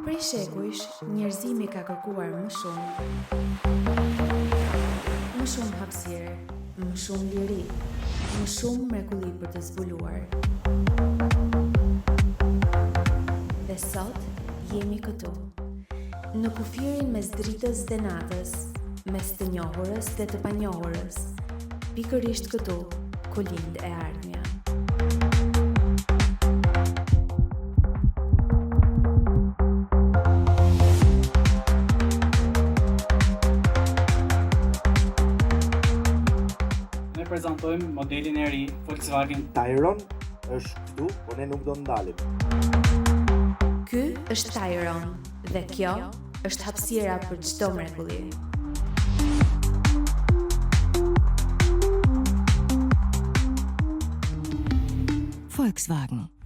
Prej shekujsh, njerëzimi ka kërkuar më shumë hapësirë, më shumë liri, më shumë mrekulli për të zbuluar. Dhe sot jemi këtu, në kufirin mes dritës dhe natës, mes të njohurës dhe të panjohurës, pikërisht këtu ku lind e ardhmja. Ne prezantojmë modelin e ri Volkswagen Tayron është këtu, por ne nuk do ndalim. Ky është Tayron dhe kjo është hapësira për çdo mrekulli. Volkswagen.